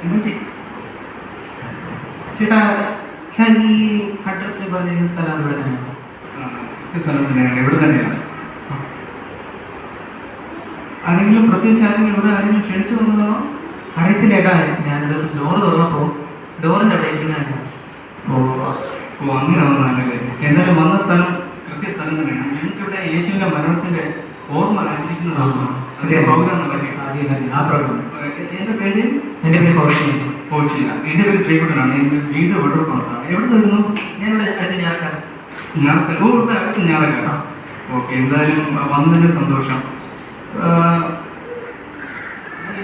എന്നിട്ട് ചേട്ടാ ഈ അഡ്രസ്സിൽ പറഞ്ഞിരിക്കുന്ന സ്ഥലം ഇവിടെ തന്നെയാണോ? സ്ഥലം തന്നെയാണ്, ഇവിടെ തന്നെയാണ്. ആരെങ്കിലും പ്രത്യേകിച്ച് ആരെങ്കിലും ഇവിടെ ആരെങ്കിലും ക്ഷണിച്ചു വന്നതാണോ? അറിയത്തില്ല ചേട്ടാ, ഞാനൊരു ദിവസം ഡോറ് തുറന്നപ്പോൾ ഡോറിൻ്റെ അവിടെ ഇരിക്കുന്നതല്ല. ഓ അങ്ങനെ വന്നതാണല്ലേ. എന്തായാലും വന്ന സ്ഥലം കൃത്യസ്ഥലം തന്നെയാണ്. ഞങ്ങൾക്കിവിടെ യേശുവിന്റെ മരണത്തിന്റെ ഓർമ്മ ആചരിക്കുന്ന ദിവസമാണ്. അതിന്റെ പ്രോഗ്രാം നടക്കുക. ആ പ്രോഗ്രാം. എൻ്റെ പേര് കോഷിയ. എൻ്റെ പേര് ശ്രീകുട്ടനാണ്. എൻ്റെ വീട് വടൂർപ്പുറത്താണ്. എവിടെ വരുന്നു? ഞാനിവിടെ അടുത്ത് ഞായറാഴ്ച. ഇവിടെ അടുത്ത് ഞായറാഴ്ച. ഓക്കെ, എന്തായാലും വന്നതിൻ്റെ സന്തോഷം.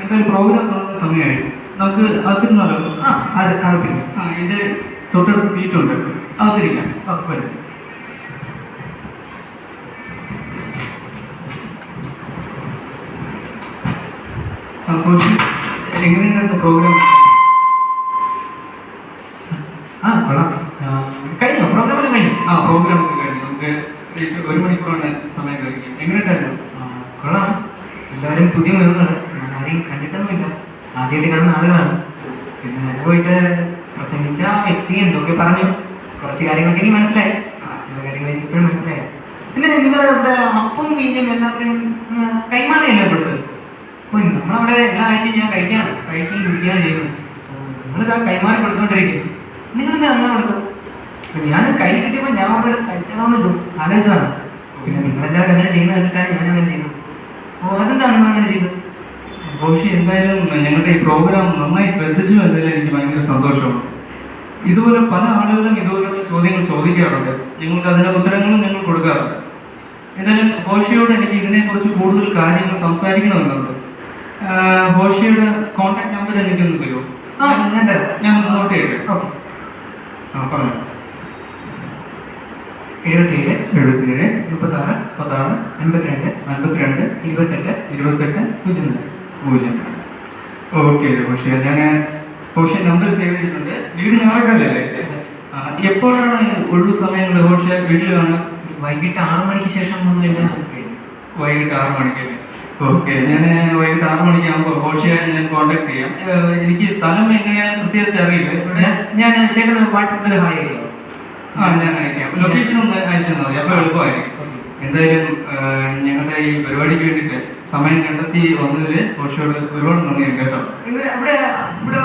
എന്തായാലും പ്രോഗ്രാം തുടങ്ങുന്ന സമയമായി. നമുക്ക് അകത്തിരുന്നാലോ? അകത്തിരിക്കും. എൻ്റെ തൊട്ടടുത്ത് സീറ്റുണ്ട്, അകത്തിരിക്കാം. വരും. എങ്ങനെയുണ്ടായിരുന്നു പ്രോഗ്രാം? കൊള്ളാം. കഴിഞ്ഞോ? പ്രോഗ്രാമെല്ലാം കഴിഞ്ഞു? പ്രോഗ്രാം ഒക്കെ കഴിഞ്ഞു. നമുക്ക് 1 മണിക്കൂറാണ് സമയം കഴിക്കും. എങ്ങനെയുണ്ടായിരുന്നു? കൊള്ളാം. എല്ലാവരും പുതിയ മുഖങ്ങളാണ്, ഞാൻ ആരെയും കണ്ടിട്ടൊന്നുമില്ല, ആദ്യമായിട്ട് കാണുന്ന ആളുകളാണ്. പിന്നെ ഞാൻ പോയിട്ട് പ്രസംഗിച്ച ആ വ്യക്തി എന്തൊക്കെ പറഞ്ഞു, കുറച്ച് കാര്യങ്ങളൊക്കെ എനിക്ക് മനസ്സിലായി. ചില കാര്യങ്ങൾ എനിക്ക് ഇപ്പോഴും മനസ്സിലായി. പിന്നെ നിങ്ങളുടെ ഇവിടെ അപ്പവും മീനും എല്ലാവരും കൈമാറിയല്ലോ കൊടുത്തത്. അപ്പോൾ നമ്മളവിടെ എല്ലാ ആഴ്ചയും ഞാൻ കഴിക്കുകയാണ് ചെയ്യുന്നത്. നിങ്ങളിതാ കൈമാറി കൊടുത്തോണ്ടിരിക്കും. നിങ്ങളെന്താ അങ്ങനെ കൊടുക്കും? അപ്പം ഞാൻ കൈ കിട്ടിയപ്പോൾ ഞാൻ അവിടെ കഴിച്ചതാണെന്ന് ആലോചിച്ചതാണ്. പിന്നെ നിങ്ങളെല്ലാവരും അങ്ങനെ ചെയ്യുന്നത് കണ്ടിട്ടാണ് ഞാൻ അങ്ങനെ ചെയ്യുന്നത്. അപ്പോൾ അതെന്താണ് നിങ്ങൾ അങ്ങനെ ചെയ്തത്? പക്ഷേ എന്തായാലും ഞങ്ങളുടെ ഈ പ്രോഗ്രാം നന്നായി ശ്രദ്ധിച്ചു എന്നതിൽ എനിക്ക് ഭയങ്കര സന്തോഷമാണ്. ഇതുപോലെ പല ആളുകളും ഇതുപോലുള്ള ചോദ്യങ്ങൾ ചോദിക്കാറുണ്ട്. ഞങ്ങൾക്ക് അതിൻ്റെ ഉത്തരങ്ങളും ഞങ്ങൾ കൊടുക്കാറുണ്ട്. എന്തായാലും ഹോഷിയോട് എനിക്ക് ഇതിനെക്കുറിച്ച് കൂടുതൽ കാര്യങ്ങൾ സംസാരിക്കണമെന്നുണ്ട്. ഹോഷിയുടെ കോൺടാക്ട് നമ്പർ എനിക്കൊന്ന് തരുമോ? ഞാൻ നോട്ട് ചെയ്യട്ടെ. ഓക്കെ, പറഞ്ഞു. 77 76 36 52 52 28 0. ഓക്കെ ഹോഷി, ഞാൻ ഹോഷി നമ്പർ സേവ് ചെയ്തിട്ടുണ്ട്. വീട് ഞായറാഴ്ചയല്ലേ? എപ്പോഴാണ് ഒഴിവ് സമയങ്ങൾ ഹോഷി വീട്ടിൽ കാണുക? വൈകിട്ട് 6 മണിക്ക് ശേഷം വന്നു കഴിഞ്ഞാൽ വൈകിട്ട് 6 മണിക്ക്. ഓക്കെ, ഞാൻ വൈകിട്ട് 6 മണിക്കാകുമ്പോൾ ഹോഷിയെ ഞാൻ കോൺടാക്ട് ചെയ്യാം. എനിക്ക് സ്ഥലം എങ്ങനെയാണ് കൃത്യമായിട്ട് അറിയില്ല. ഞാൻ ചേട്ടൻ വാട്സാപ്പിൽ ഹായ് അയക്കാം. ഞാൻ അയക്കാം. ലൊക്കേഷൻ ഒന്ന് അയച്ചു തന്നാൽ മതി, അപ്പോൾ എളുപ്പമായിരിക്കും. എന്തായാലും ഞങ്ങളുടെ ഈ പരിപാടിക്ക് വേണ്ടിയിട്ട് സമയം കണ്ടെത്തി വന്നതിൽ ഹോഷിയോട് ഒരുപാട് നന്ദിയുണ്ട് കേട്ടോ. ഇവിടെ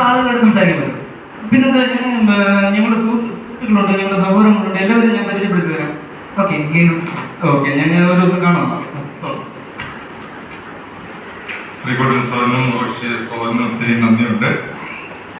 ആളുകളോട് സംസാരിക്കുന്നത് പിന്നെന്താ, ഞങ്ങളുടെ സുഹൃത്തുക്കളുണ്ട്, ഞങ്ങളുടെ സഹോദരങ്ങളുണ്ട്, എല്ലാവരും ഞാൻ പരിചയപ്പെടുത്തി തരാം. ഓക്കെ, ഞാൻ ഒരു ദിവസം കാണാം. ശ്രീകുട്ടൻ സാറിനും ഹോഷി സാറിനും ഒത്തിരി നന്ദിയുണ്ട്.